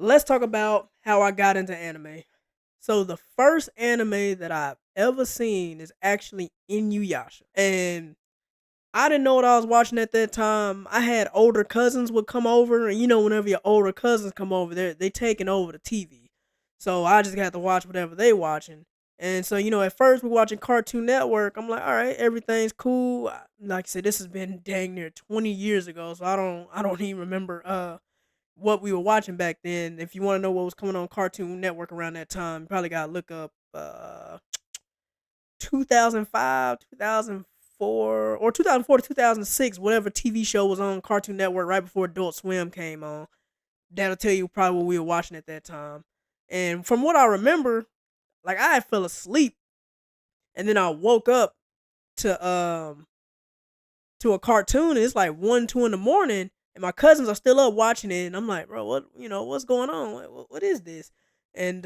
let's talk about how I got into anime. So the first anime that I've ever seen is actually Inuyasha, and I didn't know what I was watching at that time. I had older cousins would come over, and whenever your older cousins come over, they taking over the TV. So I just got to watch whatever they watching. And so at first we watching Cartoon Network. I'm like, all right, everything's cool. Like I said, this has been dang near 20 years ago, so I don't even remember what we were watching back then. If you want to know what was coming on Cartoon Network around that time, you probably gotta look up 2005, 2004, or 2004 to 2006, whatever TV show was on Cartoon Network right before Adult Swim came on. That'll tell you probably what we were watching at that time. And from what I remember, like I fell asleep and then I woke up to a cartoon and it's like 1, 2 in the morning and my cousins are still up watching it and I'm like, bro, what's going on? What is this? And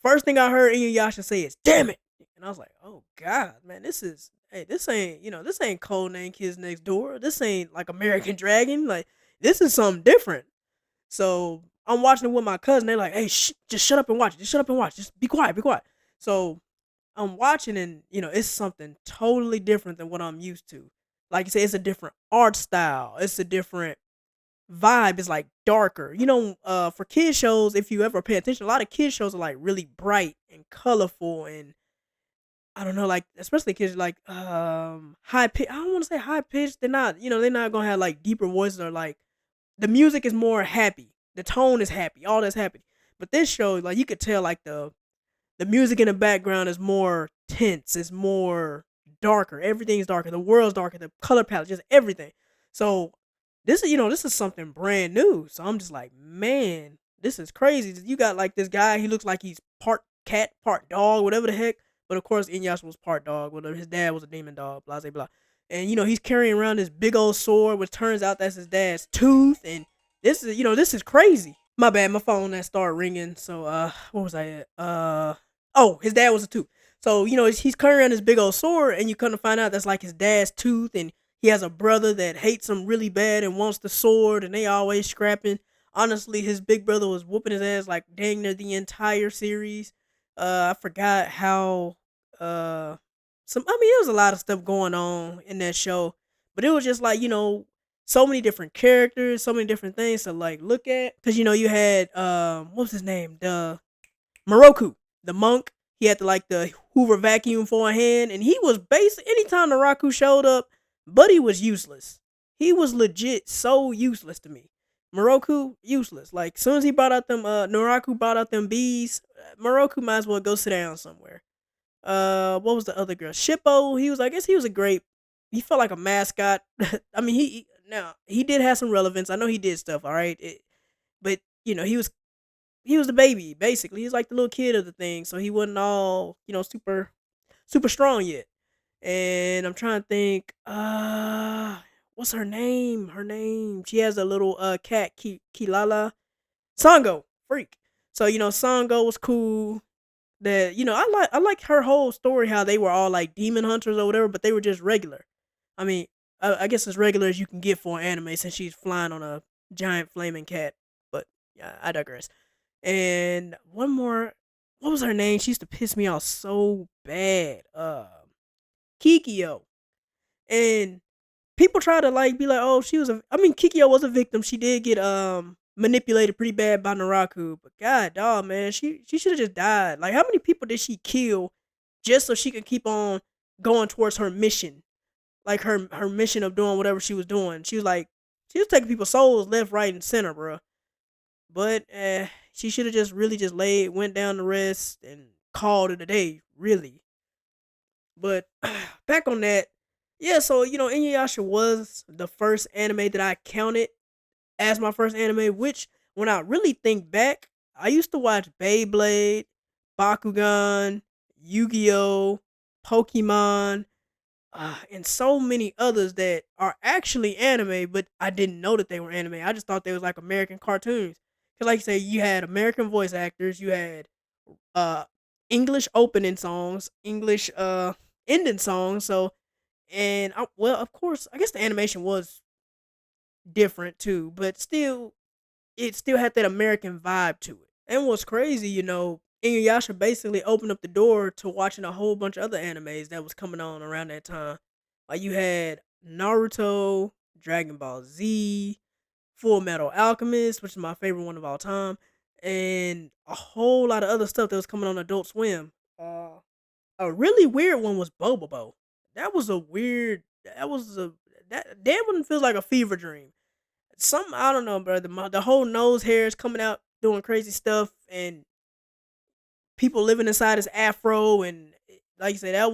first thing I heard Inuyasha say is, "Damn it!" And I was like, "Oh God, man, this ain't this ain't Codename Kids Next Door. This ain't like American Dragon. Like this is something different." So I'm watching it with my cousin. They're like, "Hey, just shut up and watch. Just shut up and watch. Just be quiet, be quiet." So I'm watching and it's something totally different than what I'm used to. Like you say, it's a different art style. It's a different vibe. It's like darker. For kid shows, if you ever pay attention, a lot of kid shows are like really bright and colorful and I don't know, like especially kids like high pitch. I don't want to say high pitched. They're not gonna have like deeper voices or like the music is more happy. The tone is happy. All that's happy. But this show, like you could tell, like the music in the background is more tense. It's more darker. Everything's darker. The world's darker. The color palette, just everything. So this is something brand new. So I'm just like, man, this is crazy. You got like this guy. He looks like he's part cat, part dog, whatever the heck. But of course, Inuyasha was part dog. Whatever. His dad was a demon dog. Blah blah blah. And he's carrying around this big old sword, which turns out that's his dad's tooth. And this is crazy. My bad, my phone that started ringing. So what was I at? Oh, his dad was a tooth. So he's carrying around this big old sword, and you come to find out that's like his dad's tooth, and he has a brother that hates him really bad and wants the sword, and they always scrapping. Honestly, his big brother was whooping his ass like dang near the entire series. I forgot how some. I mean, there was a lot of stuff going on in that show, but it was just like so many different characters, so many different things to like look at. Because you had what was his name, the Moroku, the monk. He had the Hoover vacuum for a hand, and he was based anytime Naraku showed up, Buddy was useless. He was legit so useless to me. Moroku useless. Like soon as he brought out them Naraku brought out them bees, Moroku might as well go sit down somewhere. What was the other girl? Shippo. I guess he was a great. He felt like a mascot. I mean, now he did have some relevance. I know he did stuff. All right, but he was the baby basically. He's like the little kid of the thing, so he wasn't all super strong yet. And I'm trying to think. What's her name? Her name. She has a little cat, Kilala. Sango, freak. So Sango was cool. That I like her whole story. How they were all like demon hunters or whatever, but they were just regular. I mean, I guess as regular as you can get for an anime since she's flying on a giant flaming cat. But yeah, I digress. And one more, what was her name? She used to piss me off so bad. Kikyo. And people try to like be like, oh, she was a. I mean, Kikyo was a victim. She did get manipulated pretty bad by Naraku. But god, dog, man, she should have just died. Like, how many people did she kill just so she could keep on going towards her mission? Like her mission of doing whatever she was doing. She was taking people's souls left, right, and center, bro. But she should have just really just went down to rest and called it a day, really. But back on that, yeah. So Inuyasha was the first anime that I counted as my first anime. Which, when I really think back, I used to watch Beyblade, Bakugan, Yu-Gi-Oh, Pokemon, and so many others that are actually anime, but I didn't know that they were anime. I just thought they was like American cartoons. Cause like you say, you had American voice actors, you had uh English opening songs, English ending songs. So, and well, of course, I guess the animation was different too, but still, it still had that American vibe to it. And what's crazy, Inuyasha basically opened up the door to watching a whole bunch of other animes that was coming on around that time. Like you had Naruto, Dragon Ball Z, Full Metal Alchemist, which is my favorite one of all time, and a whole lot of other stuff that was coming on Adult Swim. A really weird one was Bobobo. That was a weird. That was a that one feels like a fever dream. Some I don't know, bro. The whole nose hairs coming out doing crazy stuff, and people living inside his afro, and like you say, it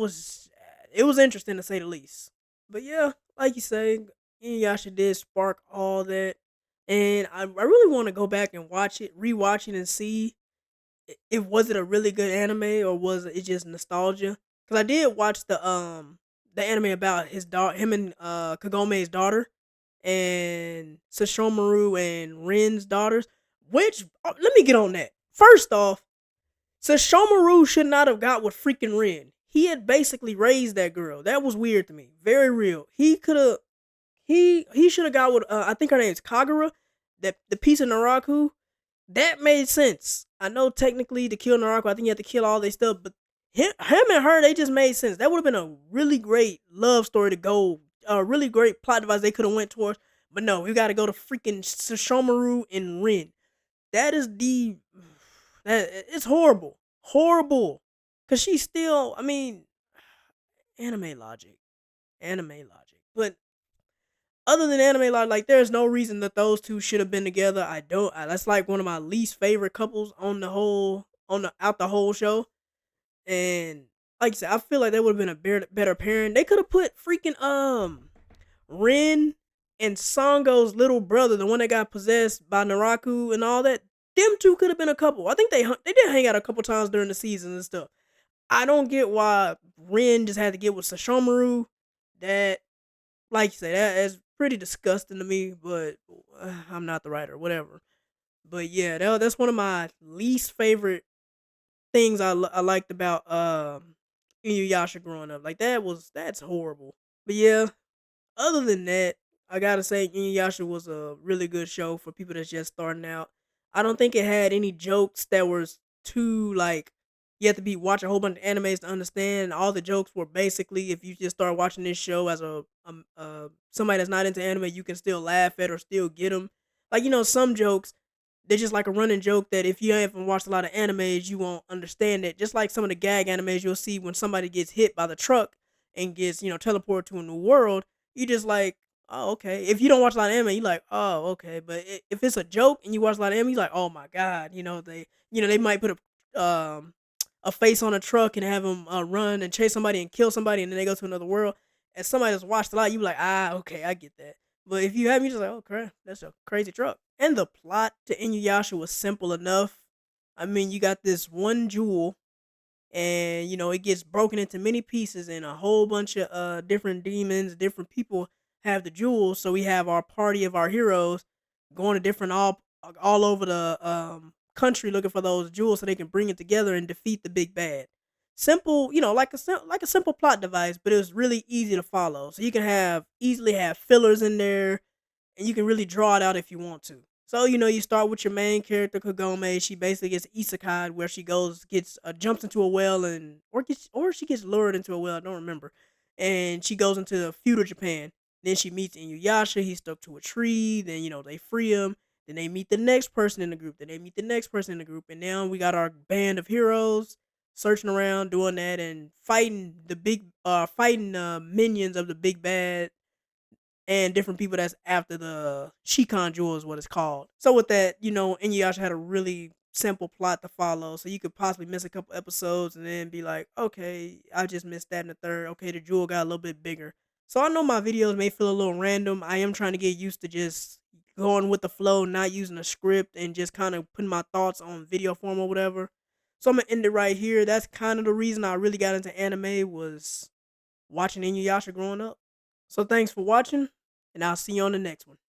was interesting to say the least. But yeah, like you say, Inuyasha did spark all that, and I really want to go back and watch it, rewatch it, and see if was it a really good anime or was it just nostalgia. Because I did watch the anime about his daughter, him and Kagome's daughter, and Sesshomaru and Rin's daughters. Which let me get on that. First off, Sesshomaru should not have got with freaking Rin. He had basically raised that girl. That was weird to me. Very real. He could have. He should have got with. I think her name is Kagura. That the piece of Naraku. That made sense. I know technically to kill Naraku, I think you have to kill all this stuff, but him and her, they just made sense. That would have been a really great love story to go. A really great plot device they could have went towards. But no, we got to go to freaking Sesshomaru and Rin. That is the that it's horrible, horrible. Cause she's still, I mean, anime logic, anime logic. But other than anime logic, like there's no reason that those two should have been together. I don't. That's like one of my least favorite couples on the whole show. And like I said, I feel like they would have been a better pairing. They could have put freaking Rin and Sango's little brother, the one that got possessed by Naraku and all that. Them two could have been a couple. I think they did hang out a couple times during the season and stuff. I don't get why Rin just had to get with Sesshomaru. That, like you say, that is pretty disgusting to me. But I'm not the writer, whatever. But yeah, that's one of my least favorite things I liked about Inuyasha growing up. Like that's horrible. But yeah, other than that, I gotta say Inuyasha was a really good show for people that's just starting out. I don't think it had any jokes that was too like you have to be watch a whole bunch of animes to understand. All the jokes were basically if you just start watching this show as somebody that's not into anime, you can still laugh at or still get them. Like some jokes they're just like a running joke that if you haven't watched a lot of animes, you won't understand it. Just like some of the gag animes you'll see when somebody gets hit by the truck and gets, teleported to a new world, you just like, oh, okay. If you don't watch a lot of anime, you're like, oh, okay. But if it's a joke and you watch a lot of anime, you're like, oh my god, they might put a face on a truck and have them run and chase somebody and kill somebody, and then they go to another world. And somebody that's watched a lot, you be like, okay, I get that. But if you haven't, you're just like, oh crap, that's a crazy truck. And the plot to Inuyasha was simple enough. I mean, you got this one jewel, and it gets broken into many pieces, and a whole bunch of different demons, different people have the jewels. So we have our party of our heroes going to different all over the country looking for those jewels so they can bring it together and defeat the big bad. Simple, like a simple plot device, but it was really easy to follow. So you can easily have fillers in there, and you can really draw it out if you want to. So you start with your main character Kagome. She basically gets isekai, where she gets jumps into a well or she gets lured into a well. I don't remember, and she goes into the feudal Japan. Then she meets Inuyasha. He's stuck to a tree. Then they free him. Then they meet the next person in the group. Then they meet the next person in the group, and now we got our band of heroes searching around doing that and fighting fighting minions of the big bad and different people that's after the Shikan Jewel is what it's called. So with that, Inuyasha had a really simple plot to follow. So you could possibly miss a couple episodes and then be like, okay, I just missed that in the third. Okay, the jewel got a little bit bigger. So I know my videos may feel a little random. I am trying to get used to just going with the flow, not using a script and just kind of putting my thoughts on video form or whatever. So I'm gonna end it right here. That's kind of the reason I really got into anime was watching Inuyasha growing up. So thanks for watching, and I'll see you on the next one.